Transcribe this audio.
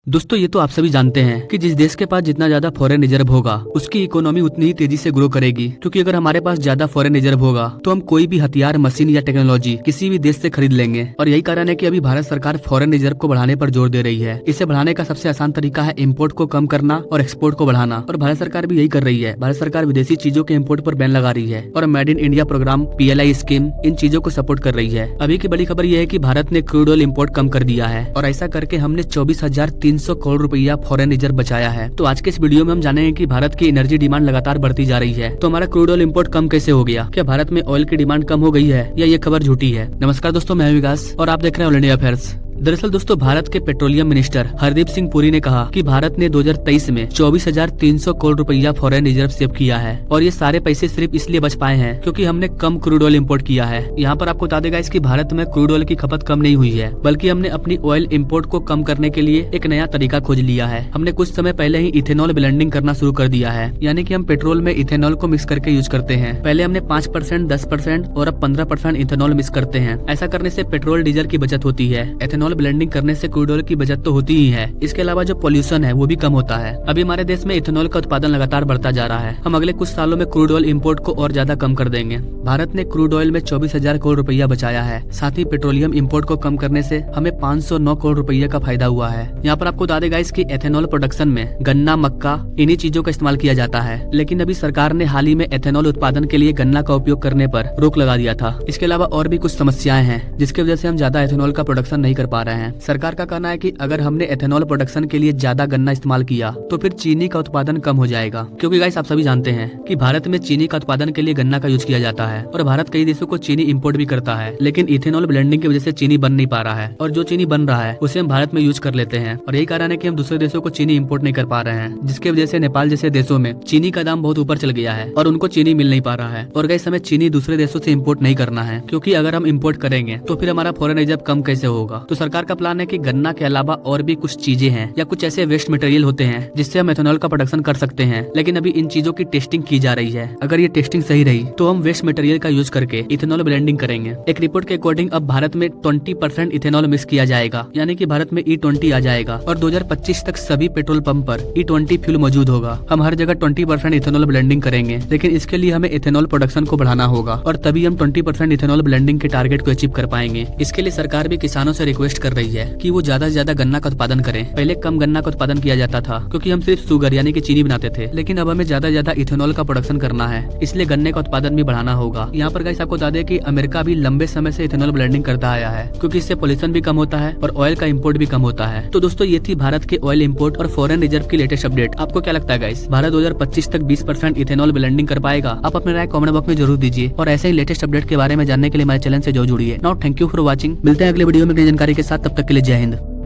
दोस्तों ये तो आप सभी जानते हैं कि जिस देश के पास जितना ज्यादा फॉरेन रिजर्व होगा उसकी इकोनॉमी उतनी ही तेजी से ग्रो करेगी। क्योंकि अगर हमारे पास ज्यादा फॉरेन रिजर्व होगा तो हम कोई भी हथियार, मशीन या टेक्नोलॉजी किसी भी देश से खरीद लेंगे। और यही कारण है कि अभी भारत सरकार फॉरेन रिजर्व को बढ़ाने पर जोर दे रही है। इसे बढ़ाने का सबसे आसान तरीका है इम्पोर्ट को कम करना और एक्सपोर्ट को बढ़ाना। और भारत सरकार भी यही कर रही है। भारत सरकार विदेशी चीजों के इम्पोर्ट पर बैन लगा रही है और made in India programme, PLI scheme इन चीजों को सपोर्ट कर रही है। अभी की बड़ी खबर यह है कि भारत ने क्रूड ऑयल इम्पोर्ट कम कर दिया है और ऐसा करके हमने 24,300 करोड़ रुपया फॉरेन रिजर्व बचाया है। तो आज के इस वीडियो में हम जानेंगे कि भारत की एनर्जी डिमांड लगातार बढ़ती जा रही है, तो हमारा क्रूड ऑयल इंपोर्ट कम कैसे हो गया? क्या भारत में ऑयल की डिमांड कम हो गई है या ये खबर झूठी है? नमस्कार दोस्तों, मैं विकास और आप देख रहे हैं ऑल इंडिया अफेयर्स। दरअसल दोस्तों, भारत के पेट्रोलियम मिनिस्टर हरदीप सिंह पुरी ने कहा कि भारत ने 2023 में 24,300 करोड़ रुपया फॉरेन रिजर्व सेव किया है और ये सारे पैसे सिर्फ इसलिए बच पाए हैं क्योंकि हमने कम क्रूड ऑयल इंपोर्ट किया है। यहाँ पर आपको बता देगा इसकी भारत में क्रूड ऑयल की खपत कम नहीं हुई है, बल्कि हमने अपनी ऑयल इंपोर्ट को कम करने के लिए एक नया तरीका खोज लिया है। हमने कुछ समय पहले ही इथेनॉल ब्लेंडिंग करना शुरू कर दिया है, यानी कि हम पेट्रोल में इथेनॉल को मिक्स करके यूज करते हैं। पहले हमने 5%, 10% और अब 15% इथेनॉल मिक्स करते हैं। ऐसा करने से पेट्रोल डीजल की बचत होती है। इथेनॉल ब्लेंडिंग करने से क्रूड ऑयल की बचत तो होती ही है, इसके अलावा जो पोल्यूशन है वो भी कम होता है। अभी हमारे देश में इथेनॉल का उत्पादन लगातार बढ़ता जा रहा है। हम अगले कुछ सालों में क्रूड ऑयल इंपोर्ट को और ज्यादा कम कर देंगे। भारत ने क्रूड ऑयल में 24,000 करोड़ रुपया बचाया है। साथ ही पेट्रोलियम इंपोर्ट को कम करने से हमें 509 करोड़ रुपया का फायदा हुआ है। यहाँ पर आपको बता देगा इसकी एथेनॉल प्रोडक्शन में गन्ना, मक्का इन्हीं चीजों का इस्तेमाल किया जाता है। लेकिन अभी सरकार ने हाल ही में एथेनॉल उत्पादन के लिए गन्ना का उपयोग करने पर रोक लगा दिया था। इसके अलावा और भी कुछ समस्याएं हैं जिसकी वजह से हम ज्यादा एथेनॉल का प्रोडक्शन नहीं कर पा रहे हैं। सरकार का कहना है कि अगर हमने एथेनॉल प्रोडक्शन के लिए ज्यादा गन्ना इस्तेमाल किया तो फिर चीनी का उत्पादन कम हो जाएगा। क्योंकि गाइस आप सभी जानते हैं कि भारत में चीनी का उत्पादन के लिए गन्ना का यूज किया जाता है और भारत कई देशों को चीनी इंपोर्ट भी करता है। लेकिन इथेनॉल ब्लेंडिंग की वजह से चीनी बन नहीं पा रहा है और जो चीनी बन रहा है उसे हम भारत में यूज कर लेते हैं। और यही कारण है कि हम दूसरे देशों को चीनी इंपोर्ट नहीं कर पा रहे हैं, जिसकी वजह से नेपाल जैसे देशों में चीनी का दाम बहुत ऊपर चल गया है और उनको चीनी मिल नहीं पा रहा है। और गाइस हमें चीनी दूसरे देशों से इम्पोर्ट नहीं करना है, क्योंकि अगर हम इम्पोर्ट करेंगे तो फिर हमारा फॉरेन रिजर्व कम कैसे होगा। तो सरकार का प्लान है कि गन्ना के अलावा और भी कुछ चीजें हैं या कुछ ऐसे वेस्ट मटेरियल होते हैं जिससे हम एथेनॉल का प्रोडक्शन कर सकते हैं। लेकिन अभी इन चीजों की टेस्टिंग की जा रही है। अगर ये टेस्टिंग सही रही तो हम वेस्ट मटेरियल का यूज करके इथेनॉल ब्लेंडिंग करेंगे। एक रिपोर्ट के अकॉर्डिंग अब भारत में 20% इथेनॉल मिक्स किया जाएगा, यानी कि भारत में E20 आ जाएगा और 2025 तक सभी पेट्रोल पंप पर E20 फ्यूल मौजूद होगा। हम हर जगह 20% इथेनॉल ब्लेंडिंग करेंगे, लेकिन इसके लिए हमें इथेनॉल प्रोडक्शन को बढ़ाना होगा और तभी हम 20% इथेनॉल ब्लेंडिंग के टारगेट को अचीव कर पाएंगे। इसके लिए सरकार भी किसानों से रिक्वेस्ट कर रही है कि वो ज्यादा से ज्यादा गन्ना का उत्पादन करें। पहले कम गन्ना का उत्पादन किया जाता था क्योंकि हम सिर्फ शुगर यानी कि चीनी बनाते थे, लेकिन अब हमें ज्यादा ज्यादा इथेनॉल का प्रोडक्शन करना है, इसलिए गन्ने का उत्पादन भी बढ़ाना होगा। यहाँ पर गाइस आपको बता दें कि अमेरिका भी लंबे समय से इथेनॉल ब्लेंडिंग करता आया है, क्योंकि इससे पोल्यूशन भी कम होता है और ऑयल का इंपोर्ट भी कम होता है। तो दोस्तों ये थी भारत के ऑयल इंपोर्ट और फॉरेन रिजर्व की लेटेस्ट अपडेट। आपको क्या लगता है गाइस, भारत 2025 तक 20% इथेनॉल ब्लेंडिंग कर पाएगा? आप अपने राय कमेंट बॉक्स में जरूर दीजिए और ऐसे ही लेटेस्ट अपडेट के बारे में जानने के लिए हमारे चैनल से जरूर जुड़िए। Now thank you for watching. मिलते हैं अगले वीडियो में नई जानकारी के साथ, तब तक के लिए जय हिंद।